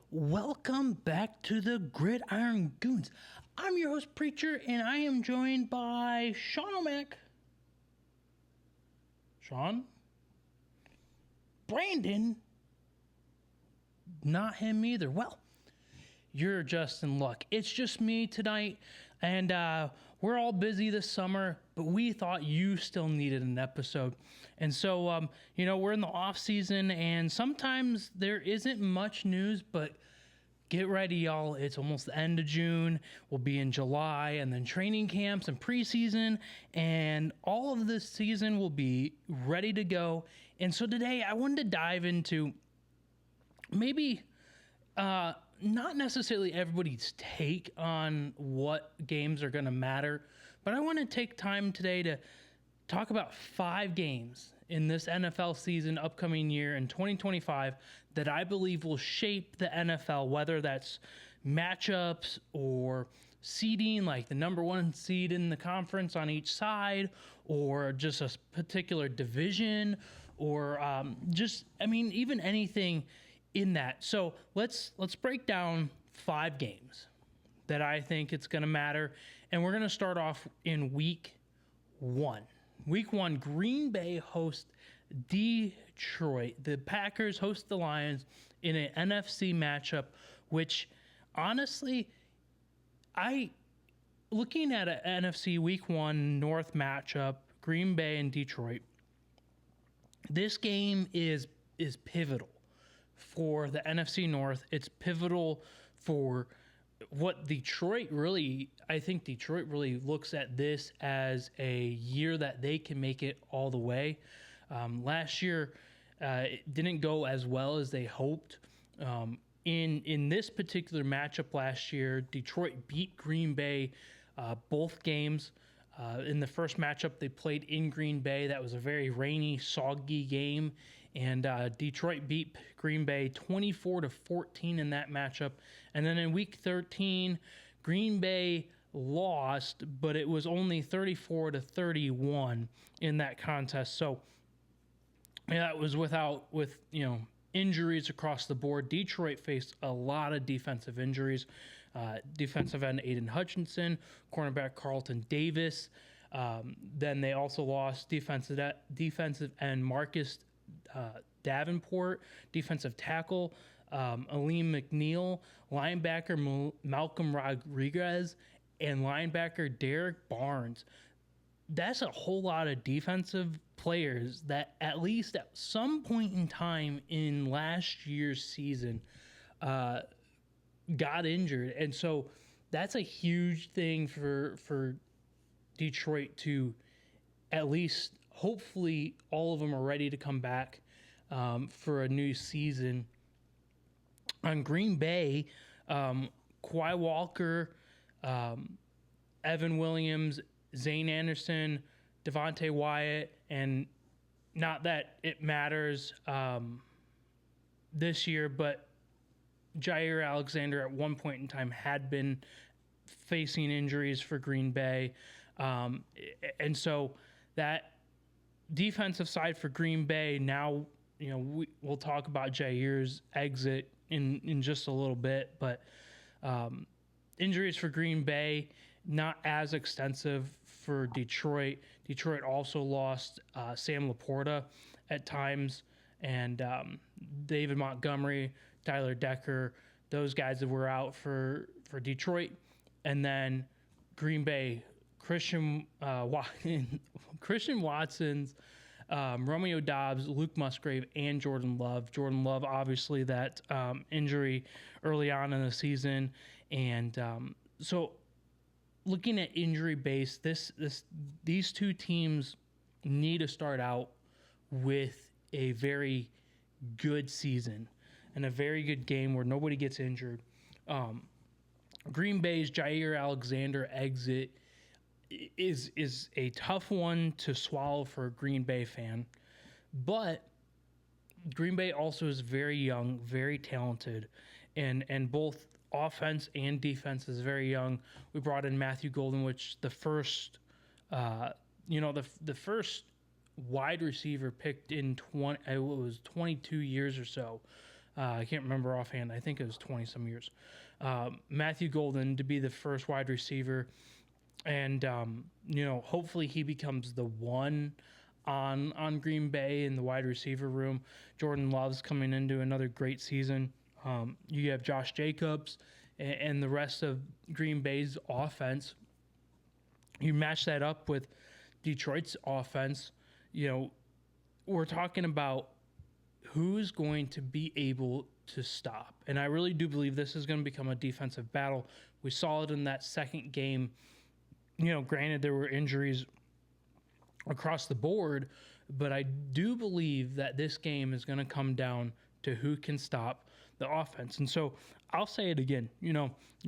Welcome back to the Gridiron Goons. I'm your host, Preacher, and I am joined by Sean O'Mac. Sean? Brandon? Not him either. Well, you're just in luck. It's just me tonight, and we're all busy this summer, but we thought you still needed an episode. And so, we're in the off season, and sometimes there isn't much news, but get ready, y'all. It's almost the end of June. We'll be in July, and then training camps and preseason, and all of this season will be ready to go. And so today I wanted to dive into maybe not necessarily everybody's take on what games are going to matter, but I want to take time today to talk about 5 games in this NFL season, upcoming year in 2025, that I believe will shape the NFL, whether that's matchups or seeding, like the number 1 seed in the conference on each side, or just a particular division, or even anything in that. So let's break down 5 games that I think it's going to matter, and we're going to start off in week 1. Week 1, Green Bay hosts Detroit. The Packers host the Lions in an NFC matchup, which honestly, looking at an NFC Week 1 North matchup, Green Bay and Detroit, this game is pivotal for the NFC North. It's pivotal for what Detroit really, I think Detroit really looks at this as a year that they can make it all the way. Last year, it didn't go as well as they hoped. In this particular matchup last year, Detroit beat Green Bay both games. In the first matchup they played in Green Bay, that was a very rainy, soggy game, and Detroit beat Green Bay 24-14 in that matchup. And then in Week 13, Green Bay lost, but it was only 34-31 in that contest. So that was with injuries across the board. Detroit faced a lot of defensive injuries. Defensive end Aiden Hutchinson, cornerback Carlton Davis. Then they also lost defensive end Marcus Davenport, defensive tackle Aleem McNeil, linebacker Malcolm Rodriguez, and linebacker Derek Barnes. That's a whole lot of defensive players that at least at some point in time in last year's season got injured. And so that's a huge thing for Detroit to at least, hopefully all of them are ready to come back for a new season. On Green Bay, Quay Walker, Evan Williams, Zane Anderson, Devontae Wyatt, and not that it matters this year, but Jair Alexander at one point in time had been facing injuries for Green Bay. And so that defensive side for Green Bay, now, we'll talk about Jair's exit in just a little bit, but injuries for Green Bay, not as extensive for Detroit. Detroit also lost Sam Laporta at times, and David Montgomery, Tyler Decker, those guys that were out for Detroit. And then Green Bay, Christian Watson's, Romeo Doubs, Luke Musgrave, and Jordan Love. Jordan Love, obviously, that injury early on in the season. And so looking at injury base, these two teams need to start out with a very good season and a very good game where nobody gets injured. Green Bay's Jair Alexander exit is a tough one to swallow for a Green Bay fan, but Green Bay also is very young, very talented, and both offense and defense is very young. We brought in Matthew Golden, which the first wide receiver picked in 22 years or so I can't remember offhand. I think it was 20 some years. Matthew Golden to be the first wide receiver. And, hopefully he becomes the one on Green Bay in the wide receiver room. Jordan Love's coming into another great season. You have Josh Jacobs and the rest of Green Bay's offense. You match that up with Detroit's offense. We're talking about who's going to be able to stop. And I really do believe this is going to become a defensive battle. We saw it in that second game. Granted, there were injuries across the board, but I do believe that this game is going to come down to who can stop the offense. And so I'll say it again.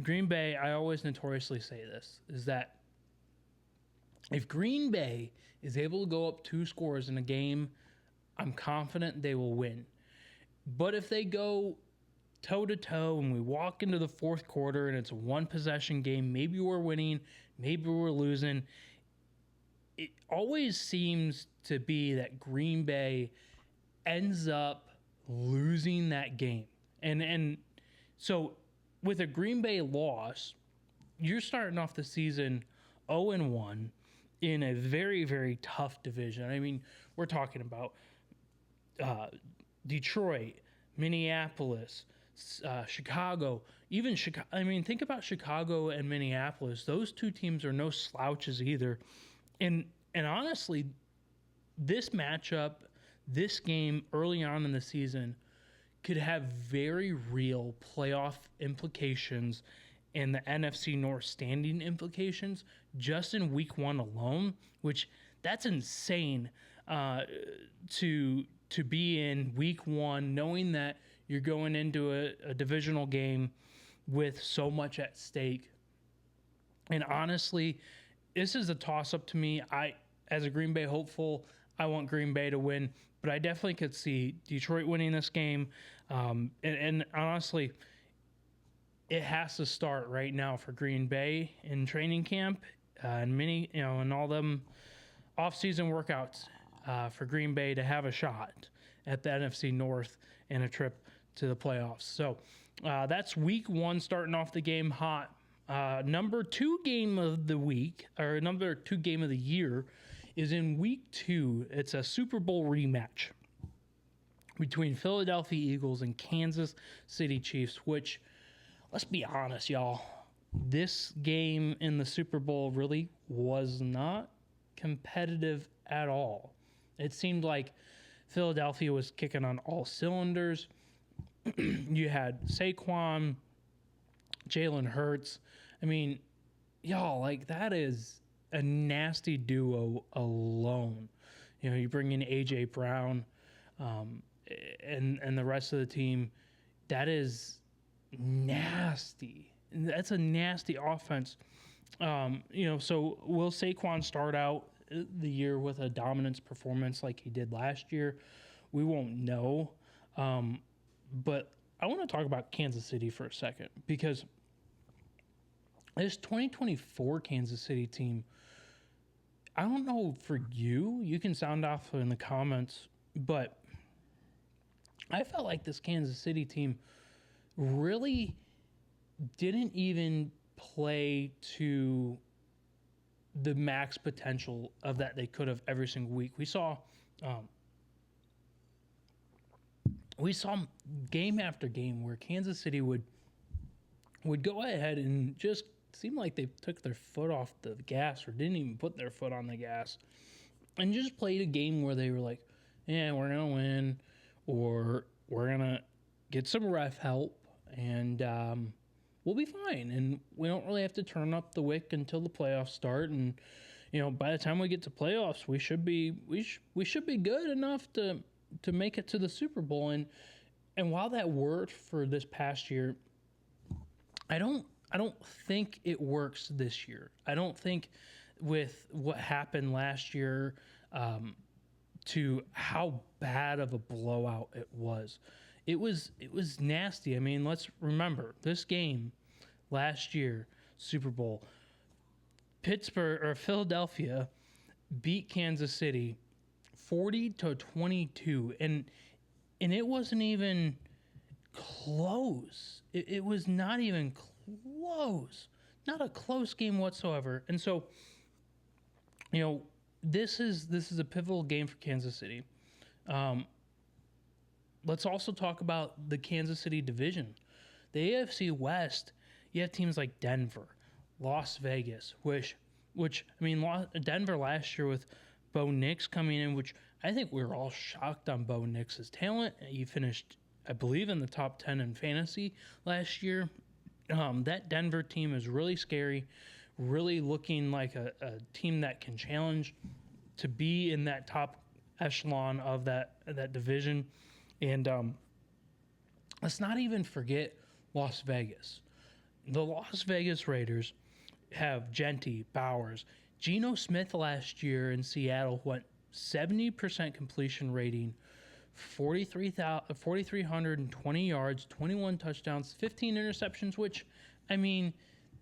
Green Bay, I always notoriously say this, is that if Green Bay is able to go up 2 scores in a game, I'm confident they will win. But if they go toe-to-toe and we walk into the fourth quarter and it's a one-possession game, maybe we're winning, maybe we're losing, it always seems to be that Green Bay ends up losing that game. And so with a Green Bay loss, you're starting off the season 0-1 in a very, very tough division. I mean, we're talking about Detroit, Minneapolis, Chicago, even Chicago. I mean, think about Chicago and Minneapolis. Those 2 teams are no slouches either. And honestly, this matchup, this game early on in the season could have very real playoff implications and the NFC North standing implications just in week 1 alone, which that's insane to be in week 1, knowing that you're going into a divisional game with so much at stake. And honestly, this is a toss-up to me. As a Green Bay hopeful, I want Green Bay to win, but I definitely could see Detroit winning this game. And honestly, it has to start right now for Green Bay in training camp and all them off-season workouts for Green Bay to have a shot at the NFC North and a trip to the playoffs. So that's week 1 starting off the game hot. Number 2 game of the week, or number 2 game of the year, is in week 2. It's a Super Bowl rematch between Philadelphia Eagles and Kansas City Chiefs, which, let's be honest, y'all, this game in the Super Bowl really was not competitive at all. It seemed like Philadelphia was kicking on all cylinders. You had Saquon, Jalen Hurts. I mean, y'all, that is a nasty duo alone. You bring in A.J. Brown and the rest of the team. That is nasty. That's a nasty offense. So will Saquon start out the year with a dominance performance like he did last year? We won't know. But I want to talk about Kansas City for a second, because this 2024 Kansas City team, I don't know for you can sound off in the comments, but I felt like this Kansas City team really didn't even play to the max potential of that they could have every single week. We saw game after game where Kansas City would go ahead and just seem like they took their foot off the gas or didn't even put their foot on the gas and just played a game where they were like, yeah, we're going to win, or we're going to get some ref help and we'll be fine. And we don't really have to turn up the wick until the playoffs start. And, by the time we get to playoffs, we should be good enough to make it to the Super Bowl. And while that worked for this past year, I don't think it works this year. I don't think with what happened last year to how bad of a blowout it was. It was nasty. I mean, let's remember this game last year, Super Bowl. Philadelphia beat Kansas City 40-22, and it wasn't even close. It was not even close. Not a close game whatsoever. And so, this is a pivotal game for Kansas City. Let's also talk about the Kansas City division. The AFC West, you have teams like Denver, Las Vegas, which Denver last year with Bo Nix coming in, which I think we were all shocked on Bo Nix's talent. He finished, I believe, in the top 10 in fantasy last year. That Denver team is really scary, really looking like a team that can challenge to be in that top echelon of that division. And let's not even forget Las Vegas. The Las Vegas Raiders have Genty, Bowers. Geno Smith last year in Seattle went 70% completion rating, 4,320 yards, 21 touchdowns, 15 interceptions, which,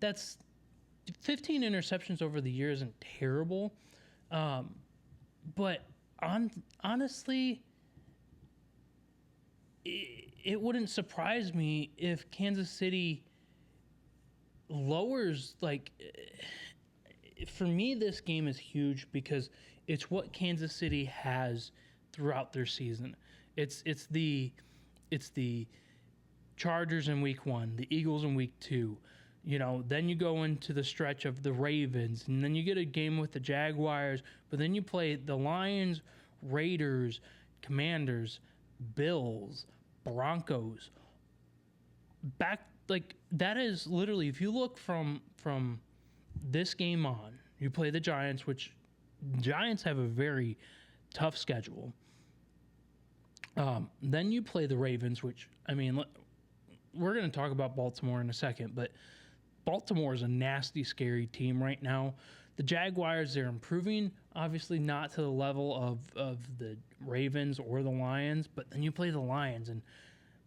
that's 15 interceptions over the year isn't terrible. But honestly, it wouldn't surprise me if Kansas City lowers, for me, this game is huge because it's what Kansas City has throughout their season. It's the Chargers in week 1, the Eagles in week 2. Then you go into the stretch of the Ravens, and then you get a game with the Jaguars, but then you play the Lions, Raiders, Commanders, Bills, Broncos. That is literally, if you look from this game on, you play the Giants, which Giants have a very tough schedule. Then you play the Ravens, which, we're going to talk about Baltimore in a second, but Baltimore is a nasty, scary team right now. The Jaguars, they're improving, obviously not to the level of the Ravens or the Lions, but then you play the Lions. And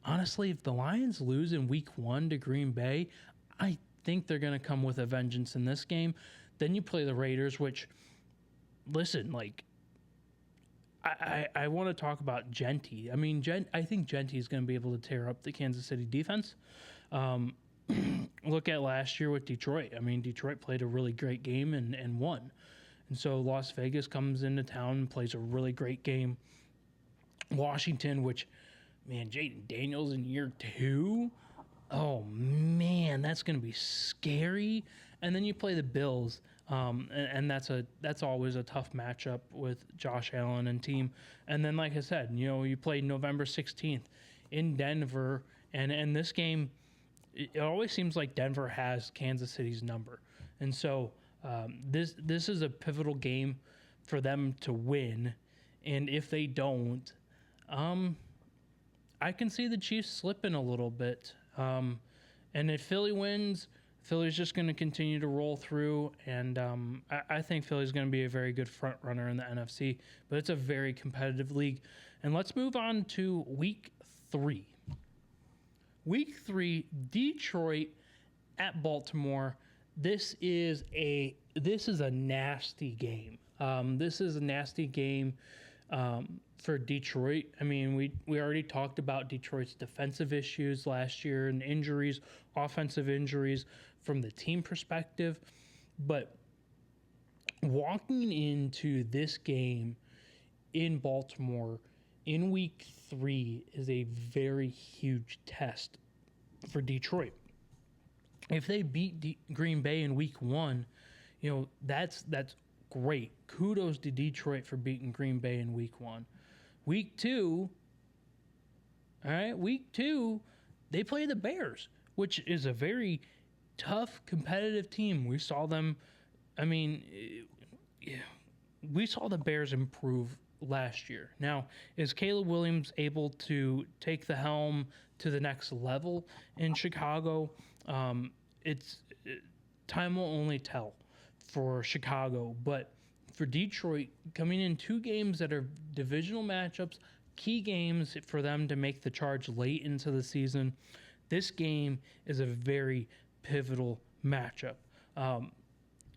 honestly, if the Lions lose in week 1 to Green Bay, I think they're going to come with a vengeance in this game. Then you play the Raiders, which, listen, I want to talk about Genty. I think Genty is going to be able to tear up the Kansas City defense. Look at last year with Detroit. Detroit played a really great game and won. And so Las Vegas comes into town and plays a really great game. Washington, which, Jaden Daniels in year 2. Oh, man, that's going to be scary. And then you play the Bills, and that's always a tough matchup with Josh Allen and team. And then, like I said, you play November 16th in Denver, and this game, it always seems like Denver has Kansas City's number. And so this is a pivotal game for them to win. And if they don't, I can see the Chiefs slipping a little bit. And if Philly wins, Philly's just going to continue to roll through. And I think Philly's going to be a very good front runner in the NFC. But it's a very competitive league. And let's move on to week 3. Week 3, Detroit at Baltimore. This is a nasty game. This is a nasty game for Detroit. We already talked about Detroit's defensive issues last year and injuries, offensive injuries from the team perspective. But walking into this game in Baltimore in week 3 is a very huge test for Detroit. If they beat Green Bay in week 1, that's great. Kudos to Detroit for beating Green Bay in week 1. Week 2, they play the Bears, which is a very tough, competitive team. We saw them, we saw the Bears improve last year. Now, is Caleb Williams able to take the helm to the next level in Chicago? Time will only tell for Chicago, but for Detroit, coming in 2 games that are divisional matchups, key games for them to make the charge late into the season, this game is a very pivotal matchup.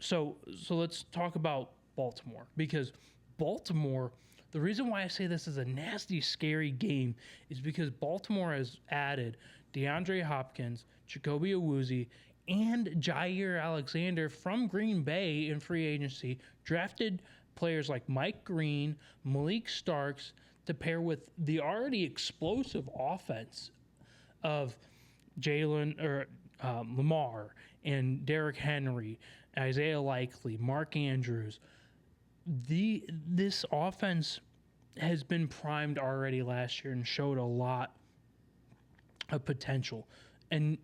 So let's talk about Baltimore, because Baltimore, The reason why I say this is a nasty, scary game is because Baltimore has added DeAndre Hopkins, Jacoby Awuzie, and Jair Alexander from Green Bay in free agency, drafted players like Mike Green, Malik Starks to pair with the already explosive offense of Lamar and Derrick Henry, Isaiah Likely, Mark Andrews. This offense has been primed already last year and showed a lot of potential. And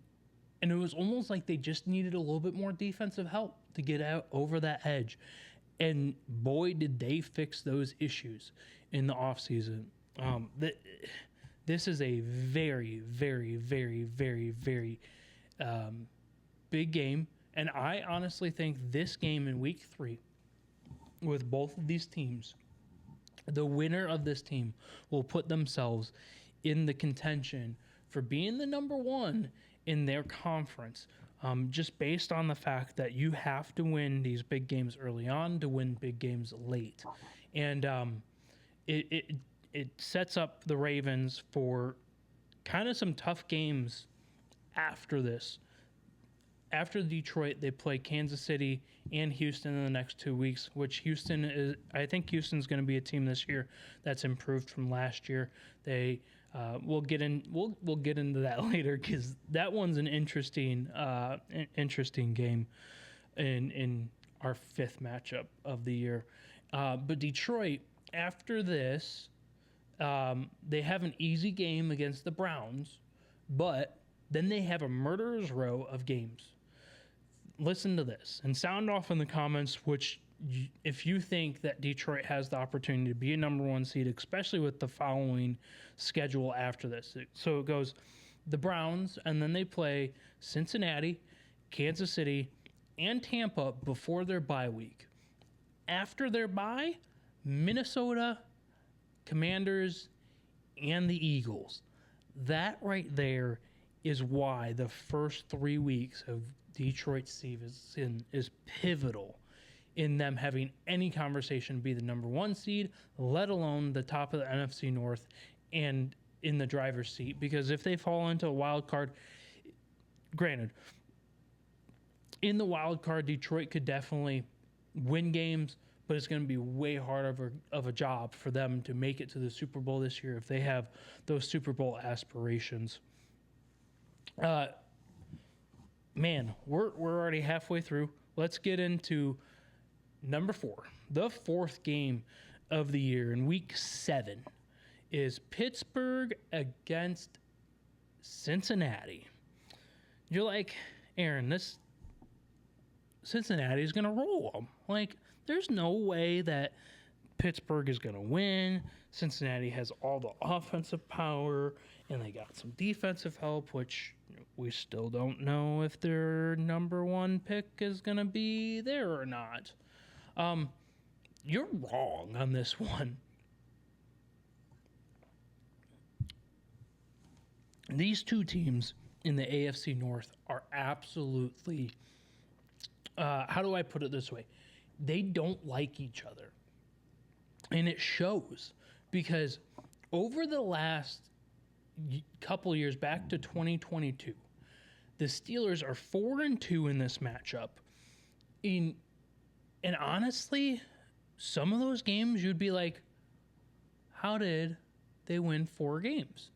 it was almost like they just needed a little bit more defensive help to get out over that edge. And boy, did they fix those issues in the offseason. This is a very, very, very, very, very big game. And I honestly think this game in week 3 with both of these teams, the winner of this team will put themselves in the contention for being the number 1 in their conference, just based on the fact that you have to win these big games early on to win big games late. And it sets up the Ravens for kind of some tough games after this. After Detroit, they play Kansas City and Houston in the next 2 weeks, which I think Houston's going to be a team this year that's improved from last year. We'll get into that later because that one's an interesting game in our 5th matchup of the year. But Detroit, after this, they have an easy game against the Browns, but then they have a murderer's row of games. Listen to this and sound off in the comments if you think that Detroit has the opportunity to be a number 1 seed, especially with the following schedule after this. So it goes the Browns, and then they play Cincinnati, Kansas City, and Tampa before their bye week. After their bye, Minnesota, Commanders, and the Eagles. That right there is why the first 3 weeks of Detroit's season is pivotal in them having any conversation to be the number 1 seed, let alone the top of the NFC North and in the driver's seat. Because if they fall into a wild card, granted, in the wild card, Detroit could definitely win games, but it's going to be way harder of a job for them to make it to the Super Bowl this year if they have those Super Bowl aspirations. Man, we're already halfway through. Let's get into number 4. The 4th game of the year in week 7 is Pittsburgh against Cincinnati. You're like, Aaron, this Cincinnati is going to roll them. Like, there's no way that Pittsburgh is going to win. Cincinnati has all the offensive power, and they got some defensive help, which we still don't know if their number 1 pick is going to be there or not. You're wrong on this one. These 2 teams in the AFC North are absolutely, how do I put it this way? They don't like each other. And it shows because over the last couple years, back to 2022, the Steelers are 4-2 in this matchup. And honestly, some of those games you'd be like, how did they win 4 games?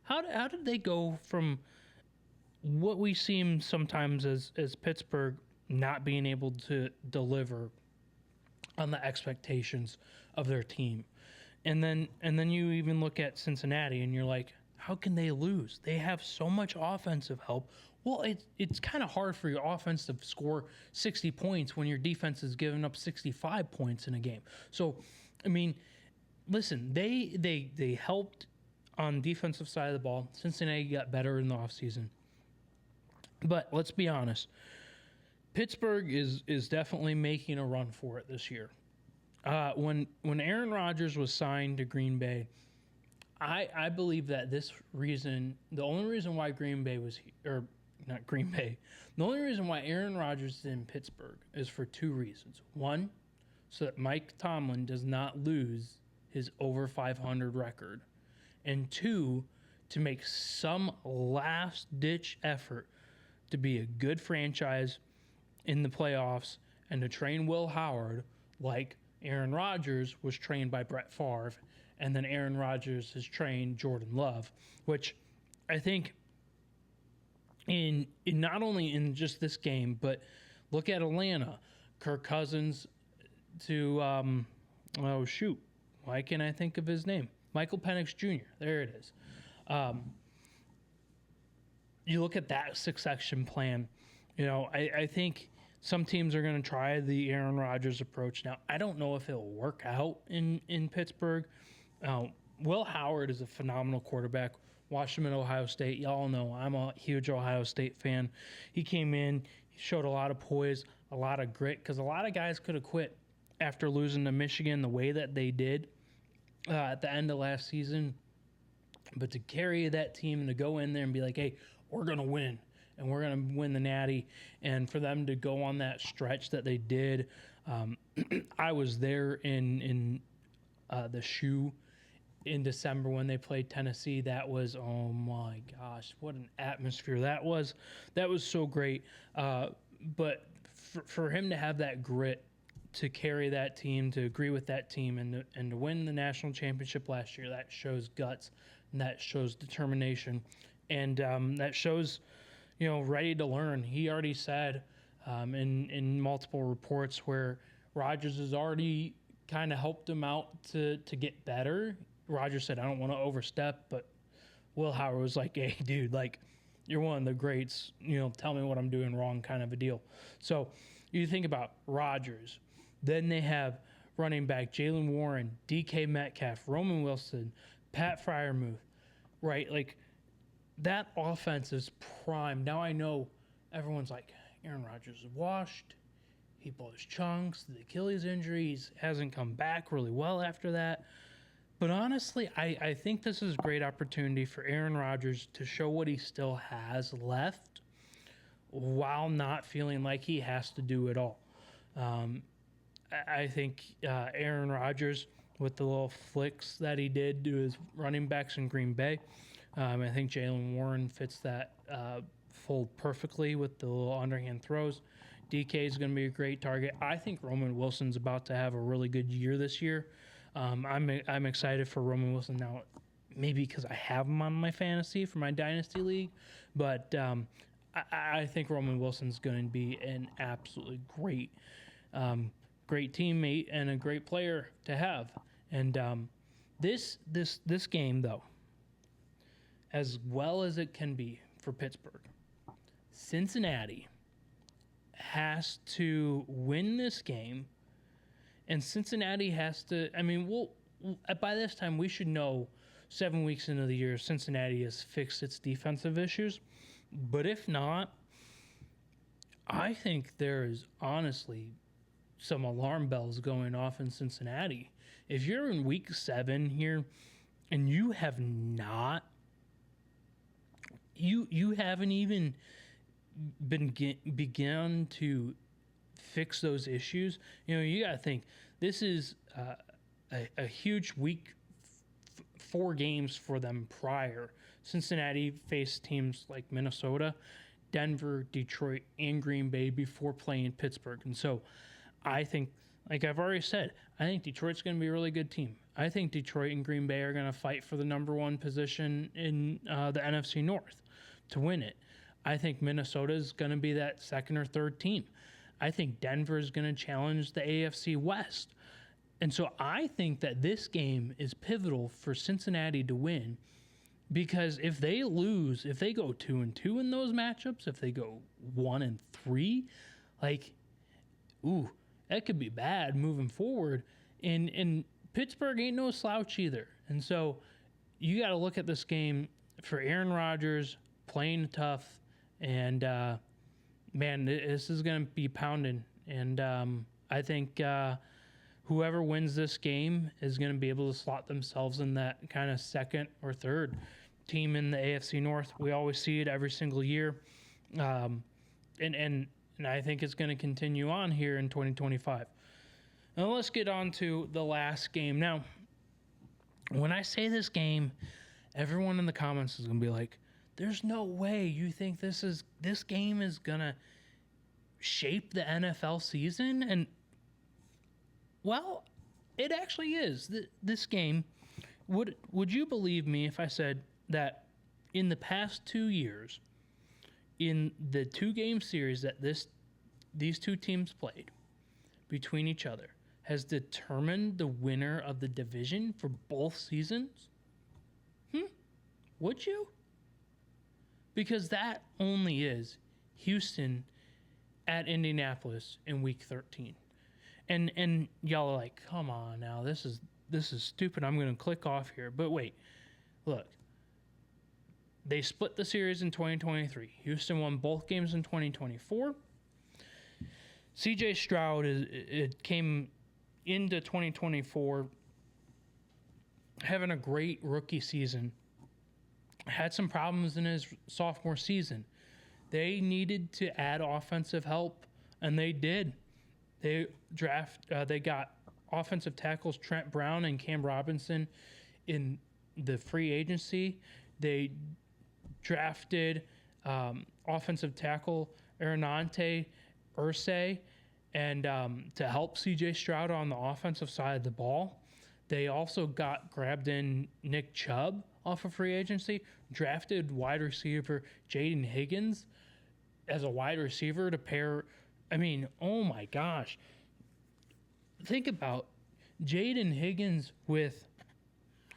How did they go from what we seem sometimes as Pittsburgh not being able to deliver on the expectations of their team? And then you even look at Cincinnati and you're like, how can they lose? They have so much offensive help. Well, it's kind of hard for your offense to score 60 points when your defense is giving up 65 points in a game. So, I mean, listen, they helped on defensive side of the ball. Cincinnati got better in the offseason. But let's be honest. Pittsburgh is definitely making a run for it this year. When Aaron Rodgers was signed to Green Bay, I believe that the only reason why Green Bay was the only reason why Aaron Rodgers is in Pittsburgh is for 2 reasons. One, so that Mike Tomlin does not lose his over 500 record, and 2, to make some last ditch effort to be a good franchise in the playoffs and to train Will Howard like Aaron Rodgers was trained by Brett Favre, and then Aaron Rodgers has trained Jordan Love, which I think in not only in just this game, but look at Atlanta, Kirk Cousins to oh shoot, why can't I think of his name? Michael Penix Jr. There it is. You look at that succession plan. I think some teams are going to try the Aaron Rodgers approach. Now, I don't know if it'll work out in Pittsburgh. Will Howard is a phenomenal quarterback. Watched him at Ohio State. Y'all know I'm a huge Ohio State fan. He came in, he showed a lot of poise, a lot of grit, because a lot of guys could have quit after losing to Michigan the way that they did at the end of last season. But to carry that team and to go in there and be like, hey, we're going to win, and we're going to win the Natty, and for them to go on that stretch that they did, I was there in the shoe in December when they played Tennessee. That was, oh my gosh, what an atmosphere that was. That was so great. But for him to have that grit, to carry that team, to agree with that team, and to win the national championship last year, that shows guts, and that shows determination, and that shows, ready to learn. He already said in multiple reports where Rodgers has already kind of helped him out to get better. Rodgers said, I don't want to overstep, but Will Howard was like, hey, dude, like, you're one of the greats, tell me what I'm doing wrong, kind of a deal. So you think about Rodgers. Then they have running back Jalen Warren, DK Metcalf, Roman Wilson, Pat Freiermuth, right? Like, that offense is prime. Now I know everyone's like, Aaron Rodgers is washed. He blows chunks. The Achilles injuries hasn't come back really well after that. But honestly, I think this is a great opportunity for Aaron Rodgers to show what he still has left while not feeling like he has to do it all. I think Aaron Rodgers, with the little flicks that he did to his running backs in Green Bay, I think Jalen Warren fits that fold perfectly with the little underhand throws. DK is going to be a great target. I think Roman Wilson's about to have a really good year this year. I'm excited for Roman Wilson now, maybe because I have him on my fantasy for my dynasty league, but I think Roman Wilson's going to be an absolutely great teammate and a great player to have. And this game, though, as well as it can be for Pittsburgh, Cincinnati has to win this game. And Cincinnati has to, by this time, we should know 7 weeks into the year, Cincinnati has fixed its defensive issues. But if not, I think there is honestly some alarm bells going off in Cincinnati. If you're in week 7 here and you have not, you haven't even begun to fix those issues, you got to think this is a huge week, 4 games for them prior. Cincinnati faced teams like Minnesota, Denver, Detroit, and Green Bay before playing Pittsburgh. And so I think, like I've already said, I think Detroit's going to be a really good team. I think Detroit and Green Bay are going to fight for the number 1 position in the NFC North to win it. I think Minnesota is going to be that 2nd or 3rd team. I think Denver is going to challenge the AFC West. And so I think that this game is pivotal for Cincinnati to win, because if they lose, if they go 2-2 in those matchups, if they go 1-3, that could be bad moving forward. And Pittsburgh ain't no slouch either. And so you got to look at this game for Aaron Rodgers playing tough, and man, this is going to be pounding. And I think whoever wins this game is going to be able to slot themselves in that kind of 2nd or 3rd team in the AFC North. We always see it every single year. And I think it's going to continue on here in 2025. Now let's get on to the last game. Now, When I say this game, everyone in the comments is going to be like, there's no way you think this game is going to shape the NFL season. And well, it actually is. This game, would you believe me if I said that in the past 2 years, in the 2-game series that these two teams played between each other, has determined the winner of the division for both seasons? Would you? Because that only is Houston at Indianapolis in week 13. And y'all are like, come on now, this is stupid. I'm going to click off here. But wait, look. They split the series in 2023. Houston won both games in 2024. CJ Stroud it came into 2024 having a great rookie season. Had some problems in his sophomore season. They needed to add offensive help, and they did. They got offensive tackles Trent Brown and Cam Robinson in the free agency. They drafted offensive tackle Arinante Ursay, and to help C.J. Stroud on the offensive side of the ball. They also grabbed in Nick Chubb off of free agency, drafted wide receiver Jaden Higgins as a wide receiver to pair. I mean, oh my gosh. Think about Jaden Higgins with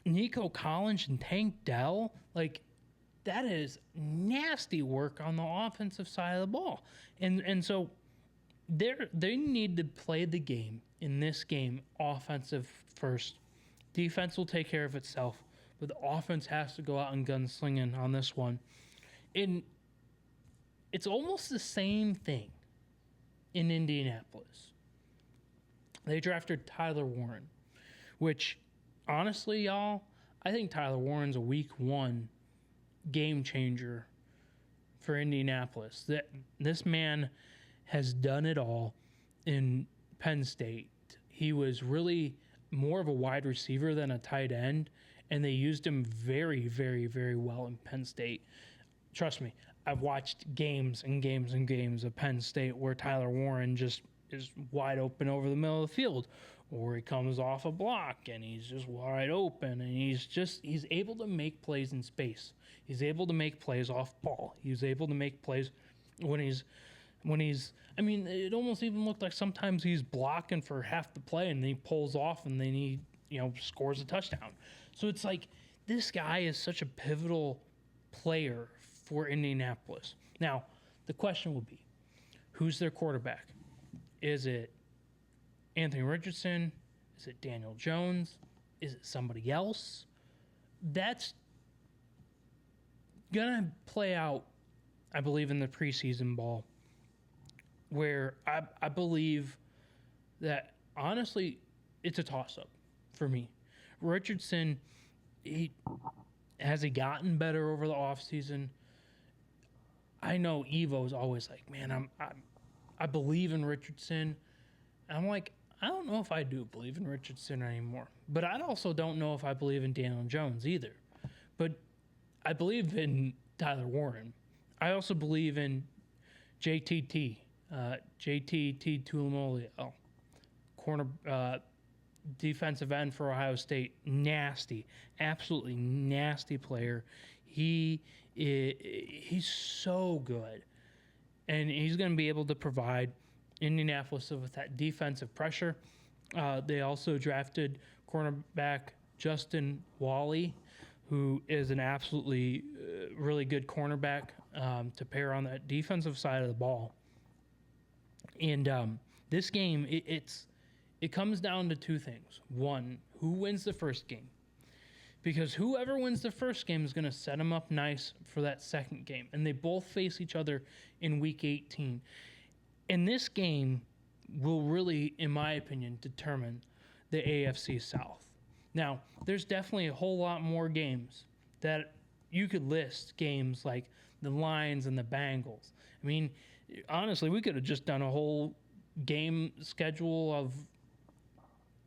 Nico Collins and Tank Dell. Like, that is nasty work on the offensive side of the ball. And so they need to play the game in this game offensive first. Defense will take care of itself, but the offense has to go out and gunslinging on this one. And it's almost the same thing in Indianapolis. They drafted Tyler Warren, which honestly, y'all, I think Tyler Warren's a week 1 game changer for Indianapolis. This man has done it all in Penn State. He was really more of a wide receiver than a tight end, and they used him very, very, very well in Penn State. Trust me, I've watched games and games and games of Penn State where Tyler Warren just is wide open over the middle of the field, or he comes off a block and he's just wide open, and he's able to make plays in space. He's able to make plays off ball. He's able to make plays when he's I mean, it almost even looked like sometimes he's blocking for half the play and then he pulls off and then he, scores a touchdown. So it's like, this guy is such a pivotal player for Indianapolis. Now, the question will be, who's their quarterback? Is it Anthony Richardson? Is it Daniel Jones? Is it somebody else? That's going to play out, I believe, in the preseason ball, where I believe that, honestly, it's a toss-up for me. Richardson, has he gotten better over the offseason? I know Evo's always like, man, I believe in Richardson. And I'm like, I don't know if I do believe in Richardson anymore. But I also don't know if I believe in Daniel Jones either. But I believe in Tyler Warren. I also believe in JTT Tuimoloau, corner, defensive end for Ohio State. Nasty, absolutely nasty player. He's so good, and he's going to be able to provide Indianapolis with that defensive pressure. They also drafted cornerback Justin Wally, who is an absolutely really good cornerback to pair on that defensive side of the ball. And this game, it comes down to two things. One, who wins the first game? Because whoever wins the first game is going to set them up nice for that second game. And they both face each other in Week 18. And this game will really, in my opinion, determine the AFC South. Now, there's definitely a whole lot more games that you could list, games like the Lions and the Bengals. I mean, honestly, we could have just done a whole game schedule of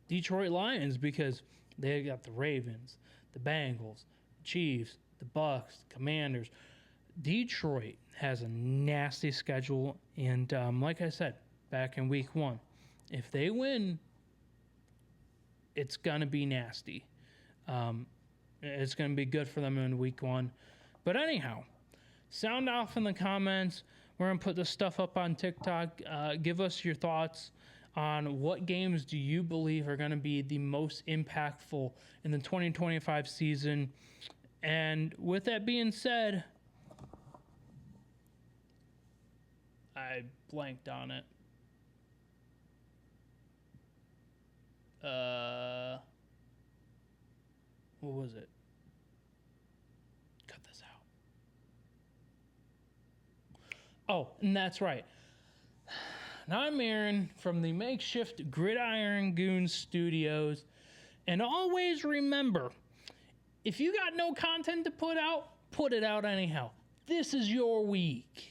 Detroit Lions, because They got the Ravens, the Bengals, the Chiefs, the Bucks, the Commanders. Detroit has a nasty schedule, and like I said back in week 1, if they win, it's gonna be nasty. It's gonna be good for them in week 1. But anyhow, sound off in the comments. We're gonna put this stuff up on TikTok. Give us your thoughts on what games do you believe are gonna be the most impactful in the 2025 season. And with that being said, I blanked on it. What was it? Cut this out. Oh, and that's right. Now I'm Aaron from the makeshift Gridiron Goons studios. And always remember, if you got no content to put out, put it out anyhow. This is your week.